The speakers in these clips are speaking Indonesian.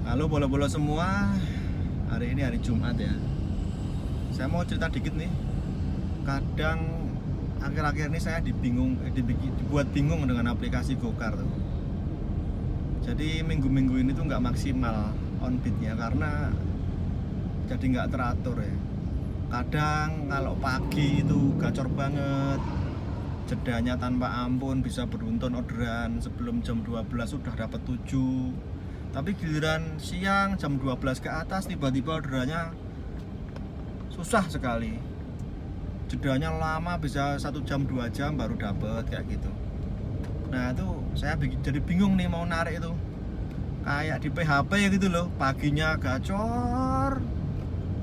Halo bolo-bolo semua. Hari ini hari Jumat ya. Saya mau cerita dikit nih. Kadang akhir-akhir ini saya dibuat bingung dengan aplikasi Gokar tuh. Jadi minggu-minggu ini tuh nggak maksimal on beatnya karena jadi nggak teratur ya. Kadang kalau pagi itu gacor banget, jedanya tanpa ampun, bisa beruntun orderan sebelum jam 12 sudah dapat 7. Tapi giliran siang jam 12 ke atas tiba-tiba orderannya susah sekali, jedanya lama, bisa 1 jam 2 jam baru dapat kayak gitu. Nah itu saya jadi bingung nih mau narik itu kayak di PHP gitu loh, paginya gacor,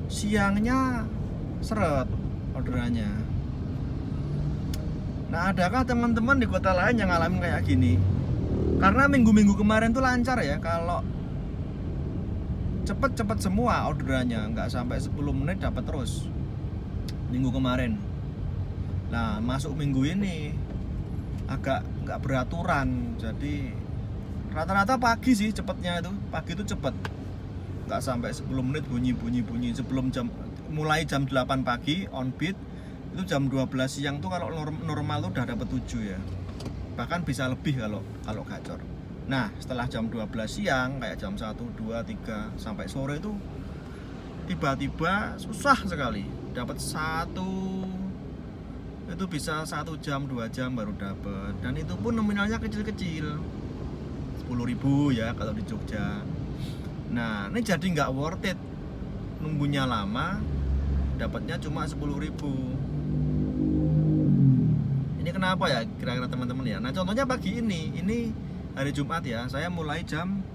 siangnya seret orderannya. Nah adakah teman-teman di kota lain yang ngalamin kayak gini? Karena minggu-minggu kemarin tuh lancar ya, kalau cepet-cepet semua orderannya, nggak sampai 10 menit dapat terus minggu kemarin. Nah masuk minggu ini agak nggak beraturan, jadi rata-rata pagi sih cepetnya itu, pagi itu cepet, nggak sampai 10 menit bunyi sebelum mulai jam 8 pagi on beat itu jam 12 siang tuh kalau normal tuh udah dapat 7 ya, bahkan bisa lebih kalau gacor. Nah setelah jam 12 siang kayak jam 1, 2, 3 sampai sore itu tiba-tiba susah sekali dapat satu, itu bisa 1 jam 2 jam baru dapat, dan itu pun nominalnya kecil-kecil 10.000 ya kalau di Jogja. Nah ini jadi nggak worth it, nunggunya lama, dapatnya cuma 10.000. Ini kenapa ya kira-kira teman-teman ya? Nah contohnya pagi ini hari Jumat ya, saya mulai jam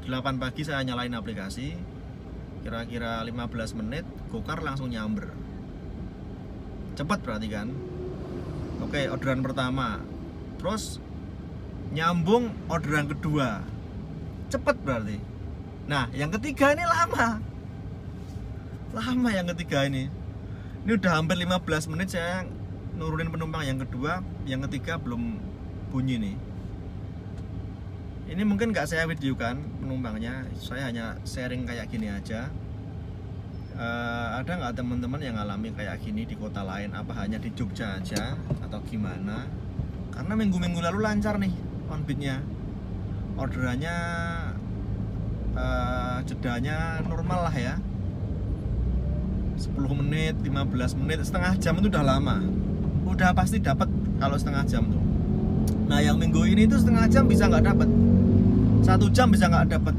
8 pagi saya nyalain aplikasi, kira-kira 15 menit Gokar langsung nyamber. Cepet berarti kan? Oke, orderan pertama, terus nyambung orderan kedua, cepet berarti. Nah yang ketiga ini lama yang ketiga ini udah hampir 15 menit saya nurunin penumpang yang kedua, yang ketiga belum bunyi nih. Ini mungkin nggak saya videokan penumpangnya, saya hanya sharing kayak gini aja. Ada nggak teman-teman yang ngalami kayak gini di kota lain? Apa hanya di Jogja aja atau gimana? Karena minggu-minggu lalu lancar nih on beatnya, orderannya jedanya normal lah ya, 10 menit, 15 menit, setengah jam itu udah lama, udah pasti dapat kalau setengah jam tuh. Nah yang minggu ini tuh setengah jam bisa nggak dapat, 1 jam bisa nggak dapat,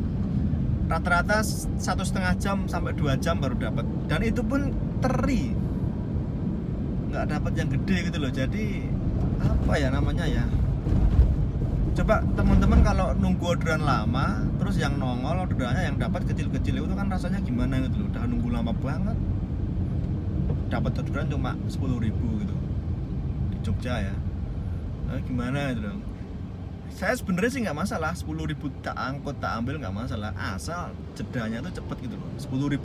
rata-rata 1,5 jam sampai 2 jam baru dapat, dan itu pun teri, nggak dapat yang gede gitu loh. Jadi apa ya namanya ya, coba teman-teman kalau nunggu orderan lama terus yang nongol orderannya yang dapat kecil-kecil itu kan rasanya gimana gitu loh. Udah nunggu lama banget dapat orderan cuma 10.000 gitu di Jogja ya. Nah, gimana itu dong? Saya sebenarnya sih nggak masalah, 10.000 tak angkut tak ambil nggak masalah, asal jedanya tuh cepet gitu loh. 10.000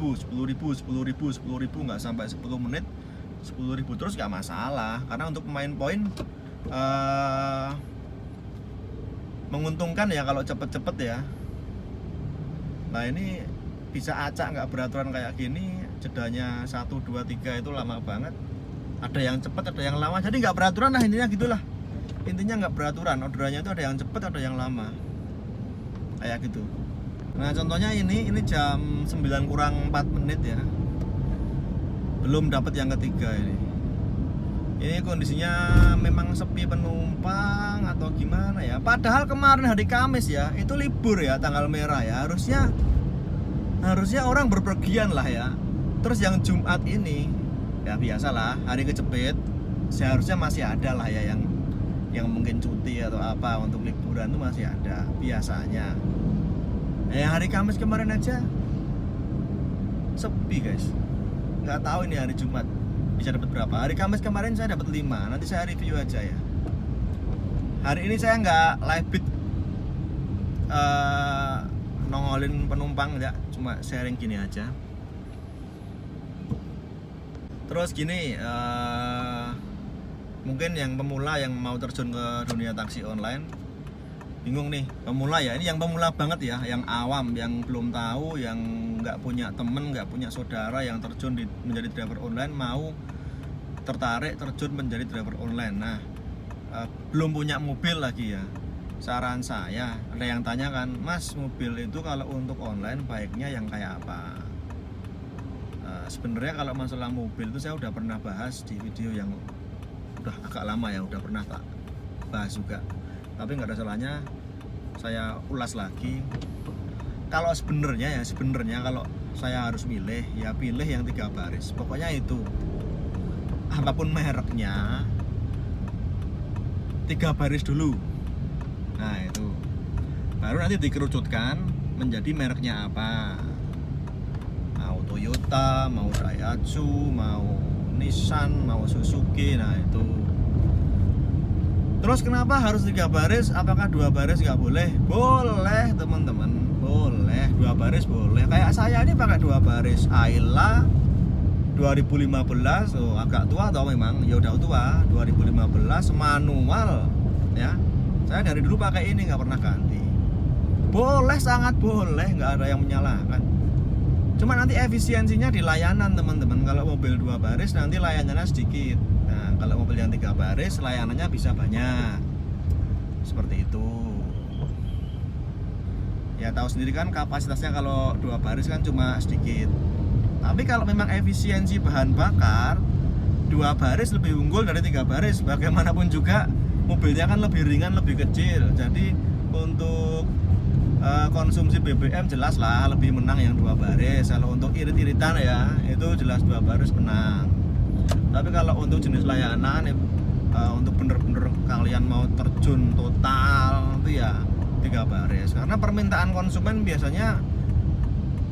nggak sampai 10 menit, 10.000 terus nggak masalah, karena untuk pemain poin menguntungkan ya kalau cepet-cepet ya. Nah ini bisa acak nggak beraturan kayak gini, jedanya 1, 2, 3 itu lama banget, ada yang cepet ada yang lama, jadi nggak beraturan lah intinya gitulah. Intinya nggak beraturan, orderannya itu ada yang cepet ada yang lama kayak gitu. Nah contohnya ini jam 9 kurang 4 menit ya, belum dapat yang ketiga ini kondisinya memang sepi penumpang atau gimana ya. Padahal kemarin hari Kamis ya, itu libur ya, tanggal merah ya, harusnya orang berpergian lah ya. Terus yang Jumat ini ya biasalah hari kecepit, seharusnya masih ada lah ya yang mungkin cuti atau apa untuk liburan tuh masih ada biasanya. Hari Kamis kemarin aja sepi guys, nggak tahu ini hari Jumat bisa dapat berapa. Hari Kamis kemarin saya dapat 5, nanti saya review aja ya. Hari ini saya nggak live beat nongolin penumpang ya, cuma sharing gini aja. Terus gini, mungkin yang pemula yang mau terjun ke dunia taksi online, bingung nih, pemula ya, ini yang pemula banget ya, yang awam, yang belum tahu, yang nggak punya temen, nggak punya saudara yang terjun menjadi driver online, mau tertarik terjun menjadi driver online. Nah, belum punya mobil lagi ya. Saran saya, ada yang tanya kan, Mas, mobil itu kalau untuk online baiknya yang kayak apa? Sebenarnya kalau masalah mobil itu saya udah pernah bahas di video yang udah agak lama ya, udah pernah tak bahas juga, tapi nggak ada salahnya saya ulas lagi. Kalau sebenarnya kalau saya harus milih ya pilih yang 3 baris, pokoknya itu apapun mereknya 3 baris dulu. Nah itu baru nanti dikerucutkan menjadi mereknya apa, mau Toyota, mau Daihatsu, mau Nissan, mau Suzuki. Nah itu. Terus kenapa harus 3 baris? Apakah 2 baris nggak boleh? Boleh teman-teman, boleh 2 baris boleh. Kayak saya ini pakai 2 baris Ayla 2015, oh agak tua atau memang ya udah tua, 2015 manual ya. Saya dari dulu pakai ini nggak pernah ganti. Boleh, sangat boleh, nggak ada yang menyalahkan. Cuma nanti efisiensinya di layanan teman-teman. Kalau mobil 2 baris nanti layanannya sedikit. Nah, kalau mobil yang 3 baris layanannya bisa banyak. Seperti itu. Ya tahu sendiri kan kapasitasnya kalau 2 baris kan cuma sedikit. Tapi kalau memang efisiensi bahan bakar 2 baris lebih unggul dari 3 baris. Bagaimanapun juga mobilnya kan lebih ringan, lebih kecil. Jadi untuk konsumsi BBM jelas lah lebih menang yang 2 baris. Kalau untuk irit-iritan ya itu jelas 2 baris menang. Tapi kalau untuk jenis layanan untuk bener-bener kalian mau terjun total itu ya 3 baris. Karena permintaan konsumen biasanya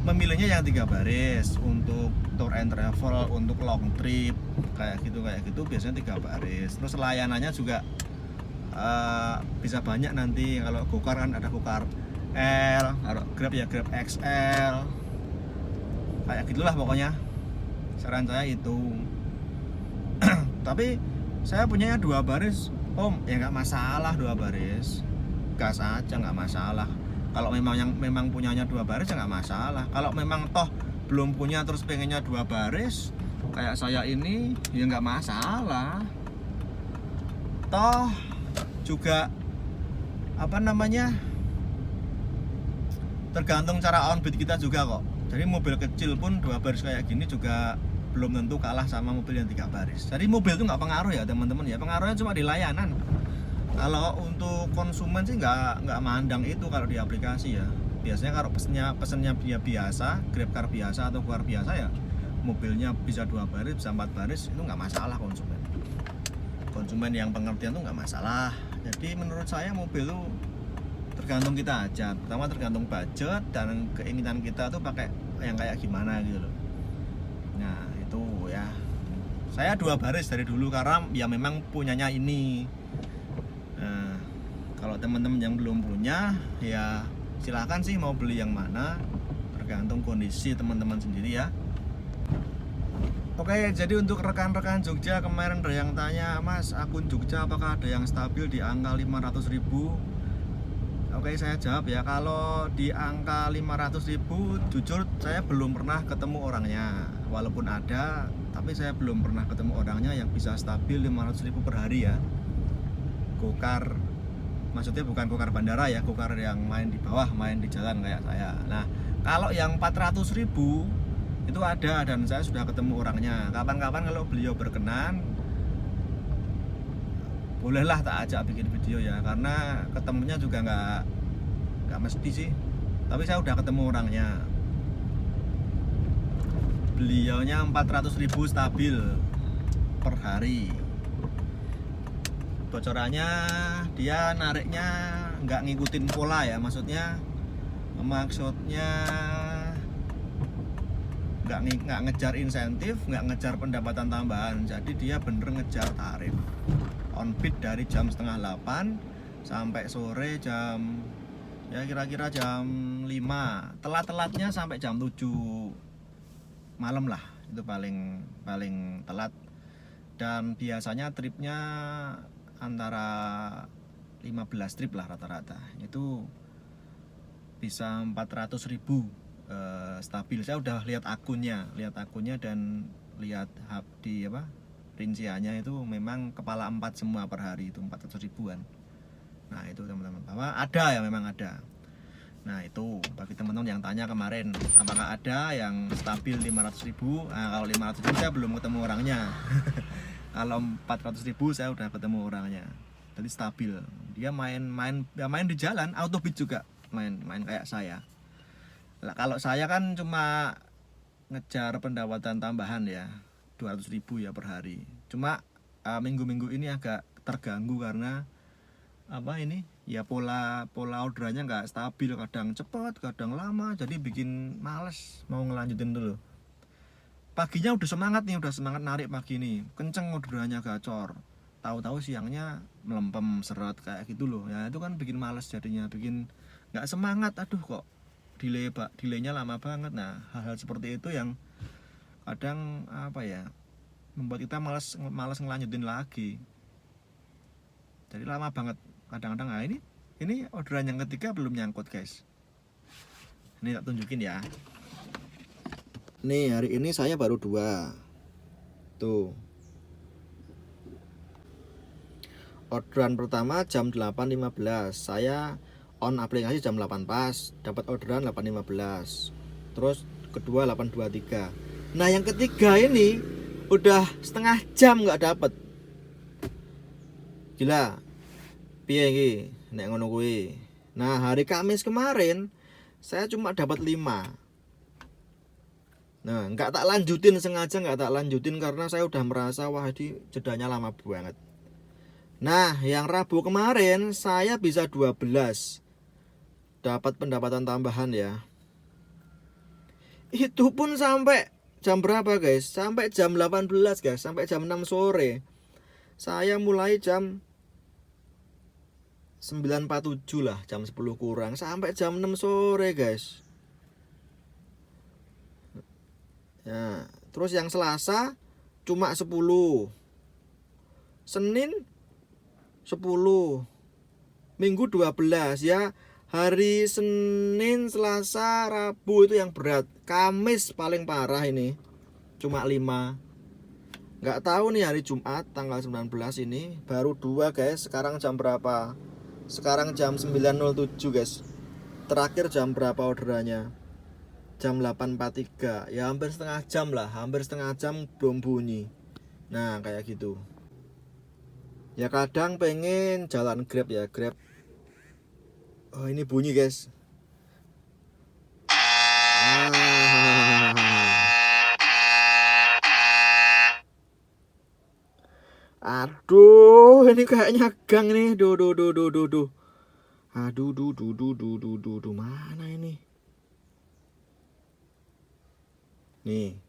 memilihnya yang 3 baris untuk tour and travel, untuk long trip kayak gitu biasanya 3 baris. Terus layanannya juga bisa banyak nanti. Kalau Gokar kan ada Gokar L, kalau Grab ya Grab XL, kayak gitulah pokoknya. Saran saya itu. Tapi saya punyanya 2 baris, Om, ya nggak masalah 2 baris, gas aja nggak masalah. Kalau memang punyanya 2 baris ya nggak masalah. Kalau memang toh belum punya terus pengennya 2 baris, kayak saya ini ya nggak masalah. Toh juga apa namanya, tergantung cara on beat kita juga kok. Jadi mobil kecil pun 2 baris kayak gini juga belum tentu kalah sama mobil yang 3 baris. Jadi mobil itu nggak pengaruh ya teman-teman ya, pengaruhnya cuma di layanan. Kalau untuk konsumen sih nggak mandang itu kalau di aplikasi ya. Biasanya kalau pesennya dia biasa, GrabCar biasa atau Gokar biasa ya, mobilnya bisa 2 baris, bisa 4 baris, itu nggak masalah konsumen. Konsumen yang pengertian tuh nggak masalah. Jadi menurut saya mobil itu tergantung kita aja. Pertama tergantung budget dan keinginan kita tuh pakai yang kayak gimana gitu loh. Nah itu ya, saya 2 baris dari dulu karena ya memang punyanya ini. Nah kalau teman-teman yang belum punya ya silahkan sih mau beli yang mana, tergantung kondisi teman-teman sendiri ya. Oke, jadi untuk rekan-rekan Jogja kemarin ada yang tanya, Mas, akun Jogja apakah ada yang stabil di angka 500.000? Oke, saya jawab ya, kalau di angka 500.000 jujur saya belum pernah ketemu orangnya. Walaupun ada, tapi saya belum pernah ketemu orangnya yang bisa stabil 500.000 per hari ya. Gokar, maksudnya bukan Gokar bandara ya, Gokar yang main di bawah, main di jalan kayak saya. Nah, kalau yang 400.000 itu ada dan saya sudah ketemu orangnya. Kapan-kapan kalau beliau berkenan, bolehlah tak ajak bikin video ya, karena ketemunya juga nggak mesti sih, tapi saya udah ketemu orangnya. Beliaunya 400.000 stabil per hari. Bocorannya dia nariknya nggak ngikutin pola ya, maksudnya nggak ngejar insentif, nggak ngejar pendapatan tambahan. Jadi dia bener ngejar tarif on beat dari jam setengah 8 sampai sore jam ya kira-kira jam 5, telat-telatnya sampai jam 7 malam lah, itu paling telat. Dan biasanya tripnya antara 15 trip lah rata-rata. Itu bisa 400.000 stabil. Saya udah lihat akunnya dan lihat di rinciannya itu memang kepala 4 semua per hari, itu 400 ribuan. Nah itu teman-teman, bahwa ada ya, memang ada. Nah itu bagi teman-teman yang tanya kemarin apakah ada yang stabil 500.000. Nah kalau 500.000 saya belum ketemu orangnya. Kalau 400.000 saya udah ketemu orangnya. Jadi stabil. Dia main di jalan, auto beat juga main kayak saya. Nah, kalau saya kan cuma ngejar pendapatan tambahan ya, 200.000 ya per hari. Cuma minggu-minggu ini agak terganggu karena ya pola orderannya nggak stabil, kadang cepat kadang lama, jadi bikin males mau ngelanjutin dulu. Paginya udah semangat narik pagi nih, kenceng orderannya gacor, tahu-tahu siangnya melempem seret kayak gitu loh ya. Itu kan bikin males, jadinya bikin nggak semangat. Aduh kok delaynya lama banget. Nah hal-hal seperti itu yang kadang membuat kita malas ngelanjutin lagi, jadi lama banget kadang-kadang. Nah ini orderan yang ketiga belum nyangkut guys. Ini tak tunjukin ya. Nih hari ini saya baru 2 tuh. Orderan pertama jam 8.15, saya on aplikasi jam 8 pas, dapat orderan 8.15. Terus kedua 8.23. Nah yang ketiga ini udah setengah jam nggak dapet. Gila piye iki nek ngono kuwi. Nah hari Kamis kemarin saya cuma dapat 5. Nah nggak tak lanjutin, sengaja nggak tak lanjutin karena saya udah merasa wah ini jedanya lama banget. Nah yang Rabu kemarin saya bisa 12 dapat pendapatan tambahan ya. Itu pun sampai jam berapa guys? Sampai jam 18 guys, sampai jam 6 sore. Saya mulai jam 9.47 lah, jam 10 kurang, sampai jam 6 sore guys. Ya, terus yang Selasa cuma 10, Senin 10, Minggu 12 ya. Hari Senin, Selasa, Rabu itu yang berat. Kamis paling parah ini, cuma 5. Nggak tahu nih hari Jumat tanggal 19 ini baru 2 guys. Sekarang jam berapa? Sekarang jam 9.07 guys. Terakhir jam berapa orderannya? Jam 8.43. Ya hampir setengah jam lah, hampir setengah jam belum bunyi. Nah kayak gitu. Ya kadang pengen jalan Grab ya, Grab. Oh ini bunyi guys. Aduh, ini kayaknya gang nih. Duh. Aduh, mana ini? Nih.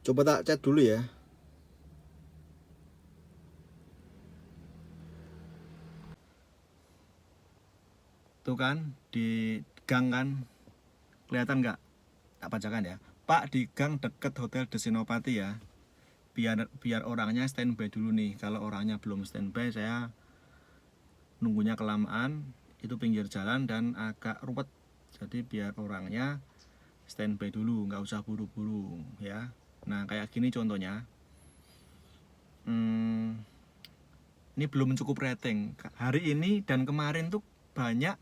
Coba tak chat dulu ya. Tuh kan di gang kan, kelihatan nggak? Tak bacakan ya. Pak, di gang deket Hotel Desinopati ya. Biar orangnya standby dulu nih. Kalau orangnya belum standby, saya nunggunya kelamaan. Itu pinggir jalan dan agak ruwet. Jadi biar orangnya standby dulu, nggak usah buru-buru ya. Nah kayak gini contohnya. Ini belum cukup rating. Hari ini dan kemarin tuh banyak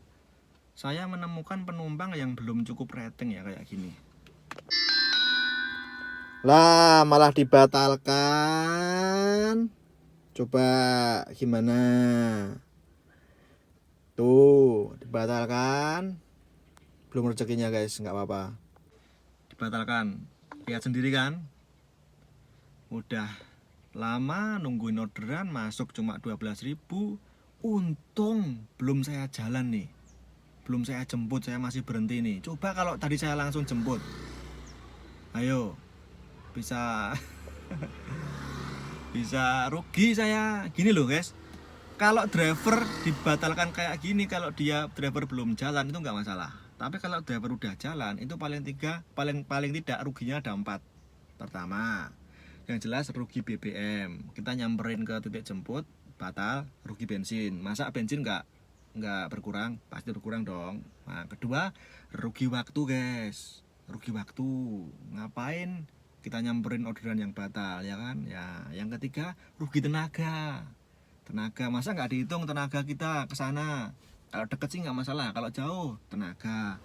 saya menemukan penumpang yang belum cukup rating ya, kayak gini. Lah malah dibatalkan. Coba gimana? Tuh dibatalkan. Belum rezekinya guys, nggak apa-apa. Dibatalkan. Lihat sendiri kan. Udah lama nungguin orderan, masuk cuma 12.000. Untung belum saya jalan nih, belum saya jemput, saya masih berhenti nih. Coba kalau tadi saya langsung jemput, ayo bisa bisa rugi saya. Gini loh guys, kalau driver dibatalkan kayak gini, kalau dia driver belum jalan itu nggak masalah. Tapi kalau driver udah jalan itu paling tidak ruginya ada 4. Pertama, yang jelas rugi BBM. Kita nyamperin ke titik jemput batal, rugi bensin. Masa bensin nggak berkurang? Pasti berkurang dong. Nah, kedua, rugi waktu guys. Rugi waktu. Ngapain kita nyamperin orderan yang batal, ya kan? Ya, yang ketiga, rugi tenaga. Tenaga, masa nggak dihitung tenaga kita ke sana? Kalau deket sih nggak masalah, kalau jauh tenaga.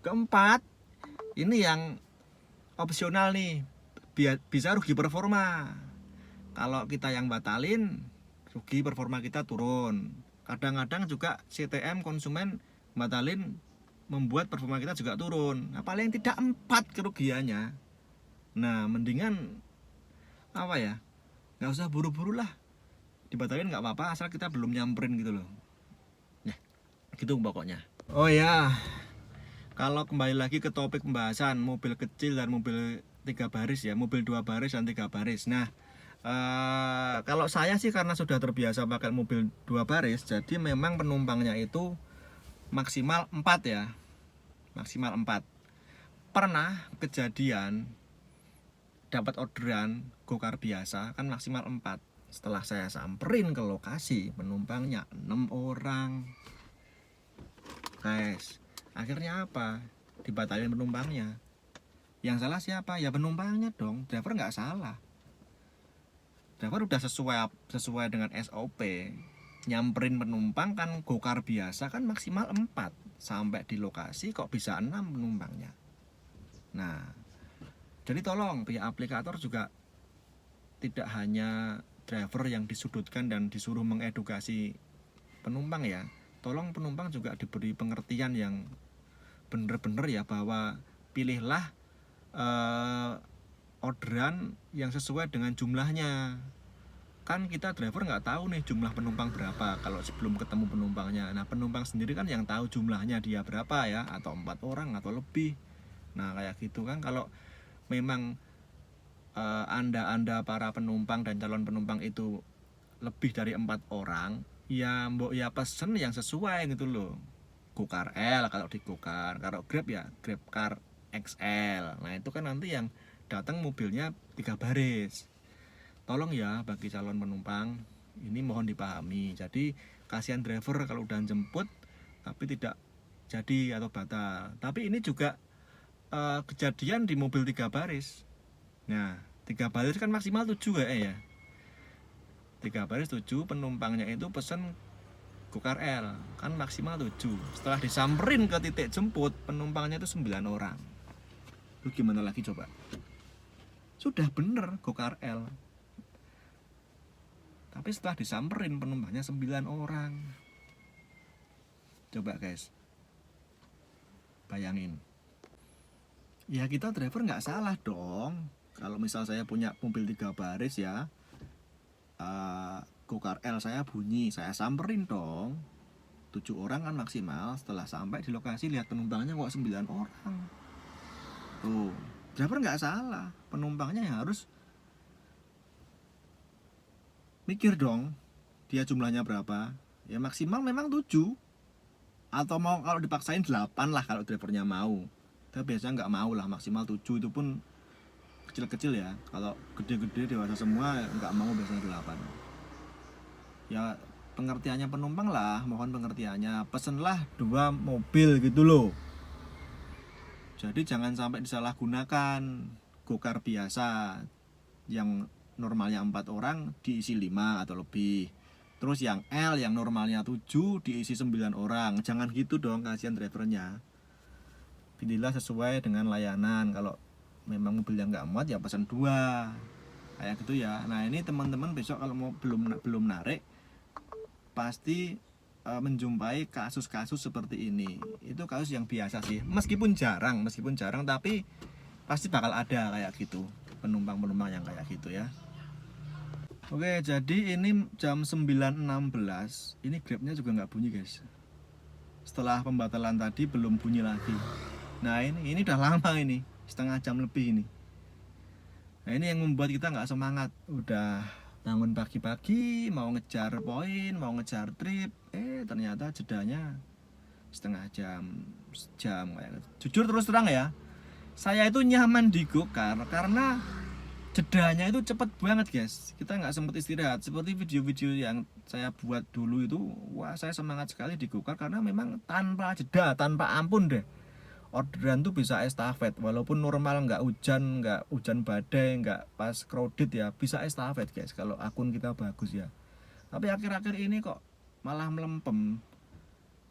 Keempat, ini yang opsional nih, bisa rugi performa. Kalau kita yang batalin, rugi performa kita turun. Kadang-kadang juga CTM konsumen batalin membuat performa kita juga turun. Nah, paling tidak 4 kerugiannya. Nah, mendingan apa ya, nggak usah buru-buru lah, dibatalin nggak apa-apa asal kita belum nyamperin gitu loh. Nah, gitu pokoknya. Oh ya, kalau kembali lagi ke topik pembahasan mobil kecil dan mobil 3 baris ya, mobil 2 baris dan 3 baris. Nah, kalau saya sih karena sudah terbiasa pakai mobil 2 baris, jadi memang penumpangnya itu maksimal 4 ya. Maksimal 4. Pernah kejadian dapat orderan gokar biasa kan maksimal 4. Setelah saya samperin ke lokasi, penumpangnya 6 orang. Guys, akhirnya apa? Dibatalin penumpangnya. Yang salah siapa? Ya penumpangnya dong. Driver nggak salah. Driver udah sesuai dengan SOP. Nyamperin penumpang kan gokar biasa kan maksimal 4. Sampai di lokasi kok bisa 6 penumpangnya. Nah, jadi tolong pihak aplikator juga tidak hanya driver yang disudutkan dan disuruh mengedukasi penumpang ya. Tolong penumpang juga diberi pengertian yang bener-bener ya, bahwa pilihlah orderan yang sesuai dengan jumlahnya. Kan kita driver nggak tahu nih jumlah penumpang berapa kalau sebelum ketemu penumpangnya. Nah, penumpang sendiri kan yang tahu jumlahnya dia berapa ya, atau 4 orang atau lebih. Nah, kayak gitu kan. Kalau memang anda para penumpang dan calon penumpang itu lebih dari 4 orang, ya mbok ya pesen yang sesuai gitu loh. Gokar L kalau di Gokar, kalau Grab ya Grab Car XL. Nah, itu kan nanti yang datang mobilnya 3 baris. Tolong ya bagi calon penumpang, ini mohon dipahami. Jadi kasihan driver kalau udah jemput tapi tidak jadi atau batal. Tapi ini juga kejadian di mobil 3 baris. Nah, 3 baris kan maksimal 7 ya. 3 baris 7, penumpangnya itu pesen Gokar L kan maksimal 7. Setelah disamperin ke titik jemput, penumpangnya itu 9 orang. Lu gimana lagi coba? Sudah bener Gokar L, tapi setelah disamperin penumpangnya 9 orang. Coba guys, bayangin. Ya kita driver nggak salah dong. Kalau misal saya punya mobil 3 baris ya, Gokar L saya bunyi, saya samperin dong. 7 orang kan maksimal. Setelah sampai di lokasi lihat penumpangnya kok 9 orang. Tuh, driver nggak salah, penumpangnya yang harus mikir dong, dia jumlahnya berapa. Ya maksimal memang 7, atau mau kalau dipaksain 8 lah kalau drivernya mau. Tapi biasanya nggak mau lah, maksimal 7, itu pun kecil-kecil ya. Kalau gede-gede dewasa semua nggak mau, biasanya 8. Ya pengertiannya penumpang lah, mohon pengertiannya. Pesenlah 2 mobil gitu loh. Jadi jangan sampai disalahgunakan. Gokar biasa yang normalnya 4 orang diisi 5 atau lebih. Terus yang L yang normalnya 7 diisi 9 orang. Jangan gitu dong, kasihan drivernya. Pilihlah sesuai dengan layanan. Kalau memang mobilnya nggak muat ya pesan 2. Kayak gitu ya. Nah, ini teman-teman besok kalau mau belum narik pasti menjumpai kasus-kasus seperti ini. Itu kasus yang biasa sih. Meskipun jarang tapi pasti bakal ada kayak gitu. Penumpang-penumpang yang kayak gitu ya. Oke, jadi ini jam 9.16. Ini Grabnya juga nggak bunyi guys. Setelah pembatalan tadi belum bunyi lagi. Nah ini udah lama ini, setengah jam lebih ini. Nah ini yang membuat kita nggak semangat. Udah bangun pagi-pagi mau ngejar poin, mau ngejar trip, ternyata jedanya setengah jam kayak gitu. Jujur terus terang ya, saya itu nyaman di Gokar karena jedanya itu cepet banget guys, kita nggak sempet istirahat. Seperti video-video yang saya buat dulu itu, wah saya semangat sekali di Gokar karena memang tanpa jeda, tanpa ampun deh. Orderan tuh bisa estafet, walaupun normal nggak hujan badai, nggak pas crowded ya, bisa estafet guys kalau akun kita bagus ya. Tapi akhir-akhir ini kok malah melempem,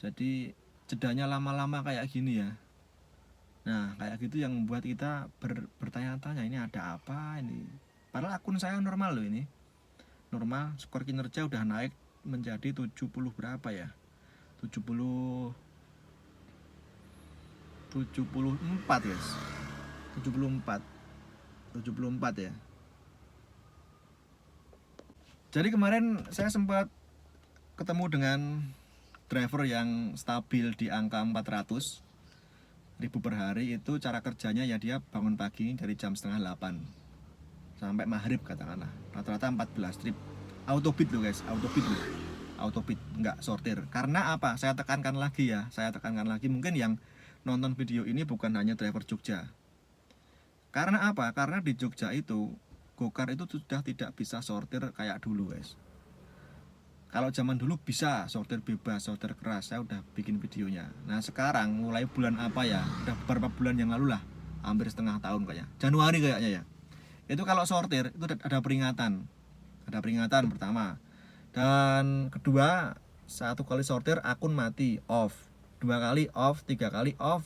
jadi jedanya lama-lama kayak gini ya. Nah kayak gitu yang membuat kita bertanya-tanya, ini ada apa ini. Padahal akun saya normal loh ini, normal, skor kinerja udah naik menjadi 70 berapa ya, 74 guys, 74 ya. Jadi kemarin saya sempat ketemu dengan driver yang stabil di angka 400.000 per hari. Itu cara kerjanya ya, dia bangun pagi dari jam setengah 8 sampai maghrib katakanlah, rata-rata 14 trip. Autobit loh guys, autobit nggak sortir. Karena apa? Saya tekankan lagi, mungkin yang nonton video ini bukan hanya driver Jogja. Karena apa? Karena di Jogja itu Gokar itu sudah tidak bisa sortir kayak dulu guys. Kalau zaman dulu bisa sortir bebas, sortir keras, saya udah bikin videonya. Nah sekarang mulai bulan apa ya, udah beberapa bulan yang lalu lah, hampir setengah tahun kayaknya, Januari kayaknya ya, itu kalau sortir itu ada peringatan pertama. Dan kedua, satu kali sortir akun mati, off. 2 kali off, 3 kali off,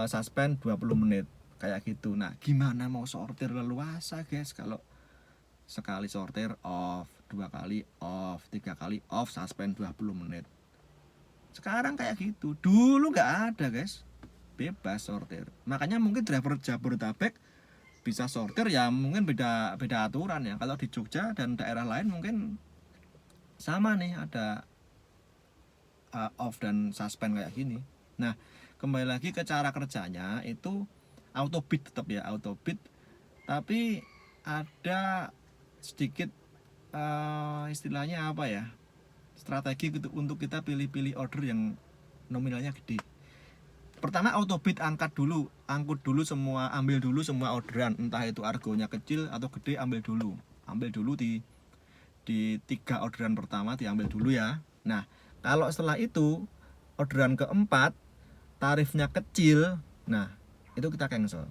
suspend 20 menit kayak gitu. Nah gimana mau sortir leluasa guys kalau sekali sortir off, 2 kali off, 3 kali off, suspend 20 menit. Sekarang kayak gitu, dulu nggak ada guys, bebas sortir. Makanya mungkin driver Jabodetabek bisa sortir ya, mungkin beda aturan ya. Kalau di Jogja dan daerah lain mungkin sama nih, ada off dan suspend kayak gini. Nah kembali lagi ke cara kerjanya, itu autobit tetap ya, autobit, tapi ada sedikit istilahnya apa ya, strategi gitu untuk kita pilih-pilih order yang nominalnya gede. Pertama, autobit angkut dulu semua, ambil dulu semua orderan, entah itu argonya kecil atau gede, ambil dulu di 3 orderan pertama, diambil dulu ya. Nah kalau setelah itu orderan keempat tarifnya kecil, nah itu kita cancel.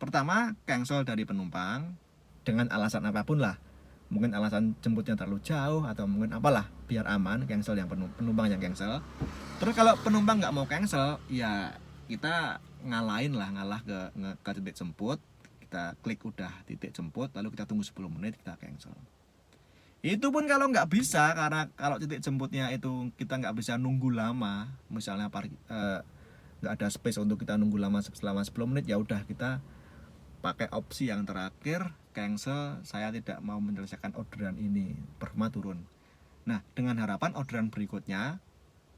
Pertama, cancel dari penumpang dengan alasan apapun lah, mungkin alasan jemputnya terlalu jauh atau mungkin apalah, biar aman cancel yang penumpang yang cancel. Terus kalau penumpang nggak mau cancel ya kita ngalah ke titik jemput, kita klik udah titik jemput, lalu kita tunggu 10 menit, kita cancel. Itu pun kalau nggak bisa, karena kalau titik jemputnya itu kita nggak bisa nunggu lama, misalnya nggak ada space untuk kita nunggu lama selama 10 menit, ya udah kita pakai opsi yang terakhir, cancel, saya tidak mau menyelesaikan orderan ini, performa turun. Nah dengan harapan orderan berikutnya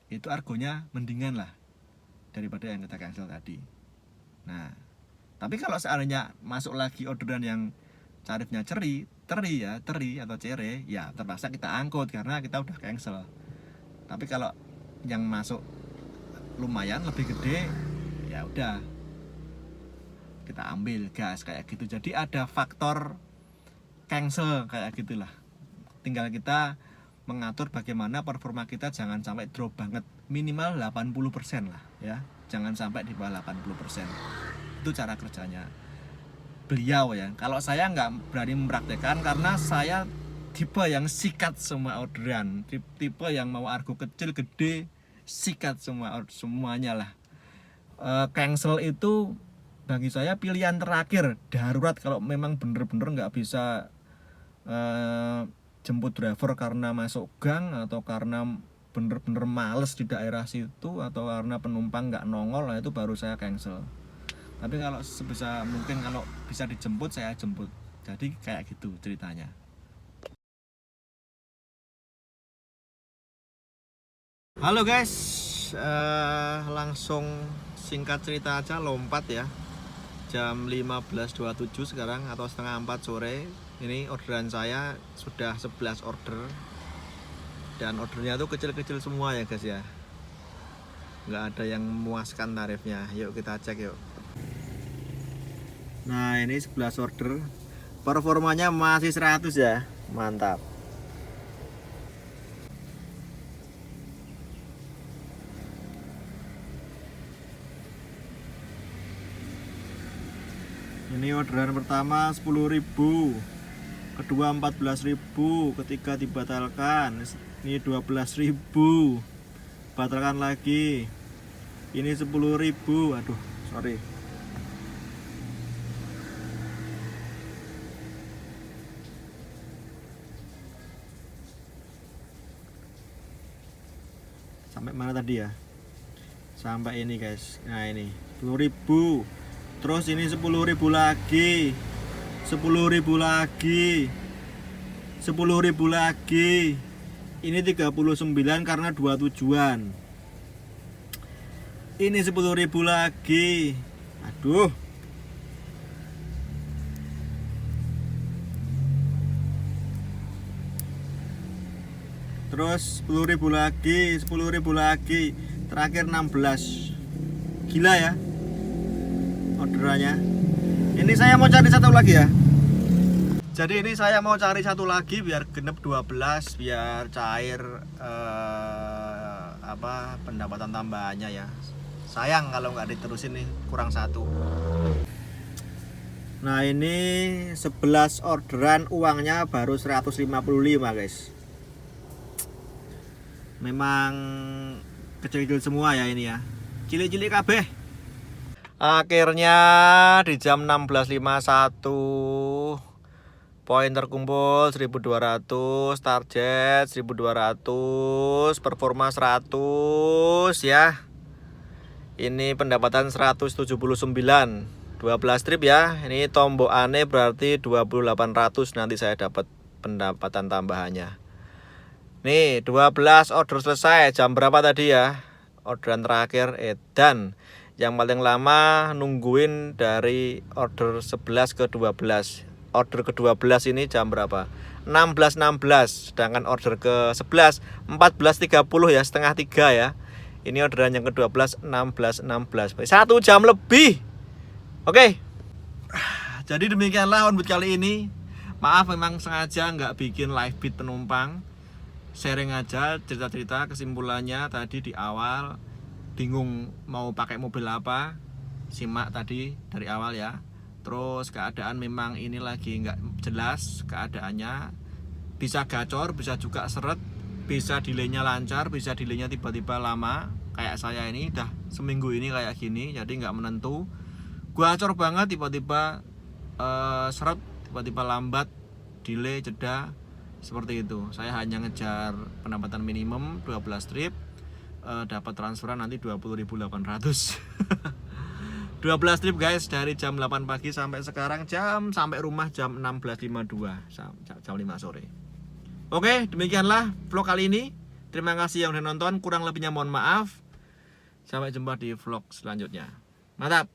itu argonya mendingan lah daripada yang kita cancel tadi. Nah tapi kalau seandainya masuk lagi orderan yang tarifnya teri atau cere, ya terpaksa kita angkut karena kita udah cancel. Tapi kalau yang masuk lumayan lebih gede, ya udah kita ambil gas kayak gitu. Jadi ada faktor cancel kayak gitulah. Tinggal kita mengatur bagaimana performa kita jangan sampai drop banget, minimal 80% lah ya, jangan sampai di bawah 80%. Itu cara kerjanya beliau ya. Kalau saya nggak berani mempraktekkan karena saya tipe yang sikat semua orderan, tipe yang mau argo kecil gede sikat semuanya lah. Cancel itu bagi saya pilihan terakhir, darurat kalau memang bener-bener nggak bisa jemput driver karena masuk gang, atau karena bener-bener males di daerah situ, atau karena penumpang nggak nongol, nah itu baru saya cancel. Tapi kalau sebisa mungkin kalau bisa dijemput, saya jemput. Jadi kayak gitu ceritanya. Halo guys, langsung singkat cerita aja, lompat ya. Jam 15.27 sekarang atau setengah 4 sore. Ini orderan saya sudah 11 order, dan ordernya tuh kecil-kecil semua ya guys ya. nggak ada yang memuaskan tarifnya. Yuk kita cek yuk. Nah ini 11 order, performanya masih 100 ya, mantap. Ini orderan pertama 10.000, kedua 14.000, ketiga dibatalkan. Ini 12.000, batalkan lagi. Ini 10.000, aduh sorry. Sampai mana tadi ya? Sampai ini guys. Nah ini 10.000. Terus ini 10.000 lagi. 10.000 lagi. 10.000 lagi. Ini 39 karena 2 tujuan. Ini 10.000 lagi. Aduh. Terus 10.000 lagi, 10.000 lagi. Terakhir 16. Gila ya orderannya. Ini saya mau cari satu lagi ya. Jadi ini saya mau cari satu lagi biar genep 12, biar cair pendapatan tambahannya ya. Sayang kalau nggak diterusin nih, kurang satu. Nah ini 11 orderan, uangnya baru 155 guys. Memang kecil-kecil semua ya ini ya, cilik-cilik kabeh. Akhirnya di jam 16.51 poin terkumpul 1.200, target 1.200, performa 100 ya. Ini pendapatan 179, 12 trip ya. Ini tombol aneh berarti 2800, nanti saya dapat pendapatan tambahannya. Nih 12 order selesai. Jam berapa tadi ya? Orderan terakhir edan. Yang paling lama nungguin dari order 11 ke 12. Order ke 12 ini jam berapa? 16.16. Sedangkan order ke 11 14.30 ya, setengah 3 ya. Ini orderan yang ke 12 16.16. 1 jam lebih. Oke. Jadi demikianlah on board kali ini. Maaf memang sengaja nggak bikin live beat penumpang. Sharing aja cerita-cerita, kesimpulannya tadi di awal bingung mau pakai mobil apa, simak tadi dari awal ya. Terus keadaan memang ini lagi nggak jelas keadaannya, bisa gacor, bisa juga seret, bisa delaynya lancar, bisa delaynya tiba-tiba lama. Kayak saya ini udah seminggu ini kayak gini, jadi nggak menentu. Gacor banget, tiba-tiba seret, tiba-tiba lambat, delay, jeda. Seperti itu. Saya hanya ngejar pendapatan minimum 12 trip, dapat transferan nanti 20.800. 12 trip guys, dari jam 8 pagi sampai sekarang sampai rumah jam 16.52, jam 5 sore. Oke, demikianlah vlog kali ini. Terima kasih yang udah nonton, kurang lebihnya mohon maaf. Sampai jumpa di vlog selanjutnya. Mantap.